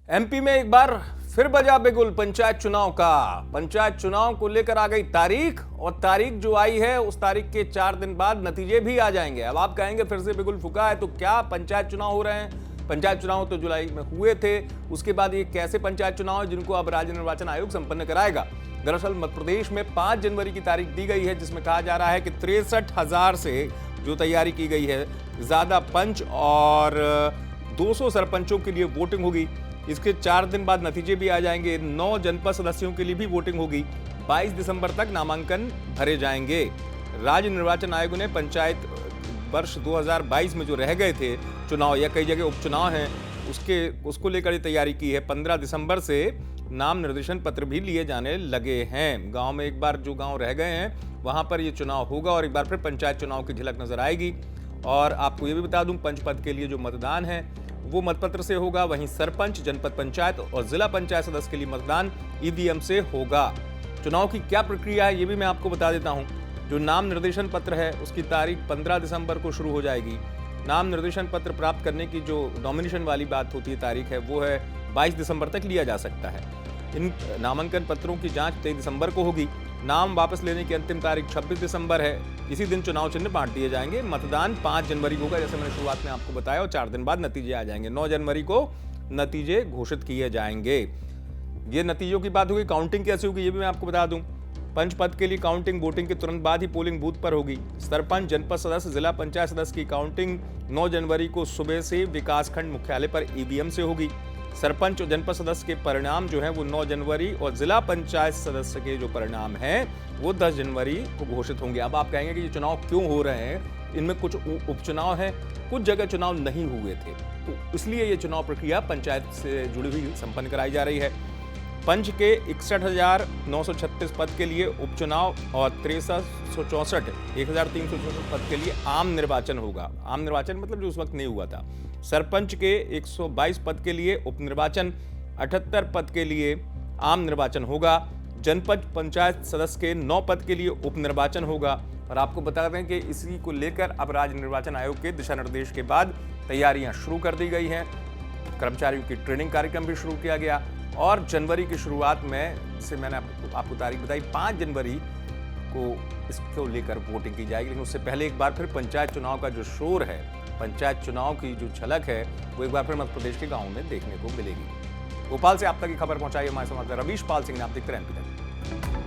MP में एक बार फिर बजा बिगुल पंचायत चुनाव का। पंचायत चुनाव को लेकर आ गई तारीख, और तारीख जो आई है उस तारीख के 4 दिन बाद नतीजे भी आ जाएंगे। अब आप कहेंगे फिर से बिगुल फूका है, तो क्या पंचायत चुनाव हो रहे हैं? पंचायत चुनाव तो जुलाई में हुए थे, उसके बाद ये कैसे पंचायत चुनाव है जिनको अब राज्य निर्वाचन आयोग संपन्न कराएगा? दरअसल मध्य प्रदेश में 5 जनवरी की तारीख दी गई है, जिसमें कहा जा रहा है कि 63,000 से जो तैयारी की गई है, ज्यादा पंच और 200 सरपंचों के लिए वोटिंग होगी। इसके 4 दिन बाद नतीजे भी आ जाएंगे। 9 जनपद सदस्यों के लिए भी वोटिंग होगी। 22 दिसंबर तक नामांकन भरे जाएंगे। राज्य निर्वाचन आयोग ने पंचायत वर्ष 2022 में जो रह गए थे चुनाव या कई जगह उपचुनाव हैं, उसको लेकर तैयारी की है। 15 दिसंबर से नाम निर्देशन पत्र भी लिए जाने लगे हैं। गांव में एक बार जो गांव रह गए हैं वहां पर ये चुनाव होगा और एक बार फिर पंचायत चुनाव की झलक नजर आएगी। और आपको ये भी बता दूं, पंच पद के लिए जो मतदान है वो मतपत्र से होगा, वहीं सरपंच, जनपद पंचायत और जिला पंचायत सदस्य के लिए मतदान ईवीएम से होगा। चुनाव की क्या प्रक्रिया है ये भी मैं आपको बता देता हूं। जो नाम निर्देशन पत्र है उसकी तारीख 15 दिसंबर को शुरू हो जाएगी। नाम निर्देशन पत्र प्राप्त करने की जो नॉमिनेशन वाली बात होती है तारीख है, वो है 22 दिसंबर तक लिया जा सकता है। इन नामांकन पत्रों की जांच 23 दिसंबर को होगी। नाम वापस लेने की अंतिम तारीख 26 दिसंबर है। इसी दिन चुनाव चिन्ह बांट दिए जाएंगे। मतदान 5 जनवरी को होगा, जैसे मैंने शुरुआत में आपको बताया, और 4 दिन बाद नतीजे आ जाएंगे। 9 जनवरी को नतीजे घोषित किए जाएंगे। ये नतीजों की बात होगी। काउंटिंग कैसे होगी ये भी मैं आपको बता दूं। पंच पद के लिए काउंटिंग वोटिंग के तुरंत बाद ही पोलिंग बूथ पर होगी। सरपंच, जनपद सदस्य, जिला पंचायत सदस्य की काउंटिंग 9 जनवरी को सुबह से विकासखंड मुख्यालय पर ईवीएम से होगी। सरपंच और जनपद सदस्य के परिणाम जो है वो 9 जनवरी और जिला पंचायत सदस्य के जो परिणाम हैं वो 10 जनवरी को घोषित होंगे। अब आप कहेंगे कि ये चुनाव क्यों हो रहे हैं? इनमें कुछ उपचुनाव हैं, कुछ जगह चुनाव नहीं हुए थे, तो इसलिए ये चुनाव प्रक्रिया पंचायत से जुड़ी हुई संपन्न कराई जा रही है। पंच के 61,936 पद के लिए उपचुनाव और 1,364 पद के लिए आम निर्वाचन होगा। आम निर्वाचन मतलब जो उस वक्त नहीं हुआ था। सरपंच के 122 पद के लिए उपनिर्वाचन, 78 पद के लिए आम निर्वाचन होगा। जनपद पंचायत सदस्य के 9 पद के लिए उपनिर्वाचन होगा। और आपको बता दें कि इसी को लेकर अब राज्य निर्वाचन आयोग के दिशा निर्देश के बाद तैयारियां शुरू कर दी गई हैं। कर्मचारियों की ट्रेनिंग कार्यक्रम भी शुरू किया गया और जनवरी की शुरुआत में से मैंने आपको तारीख बताई 5 जनवरी को इसको लेकर वोटिंग की जाएगी। लेकिन उससे पहले एक बार फिर पंचायत चुनाव का जो शोर है, पंचायत चुनाव की जो झलक है, वो एक बार फिर मध्य प्रदेश के गाँव में देखने को मिलेगी। भोपाल से आप तक की खबर पहुंचाई हमारे संवाददाता रवीश पाल सिंह ने। आप देखते रहें।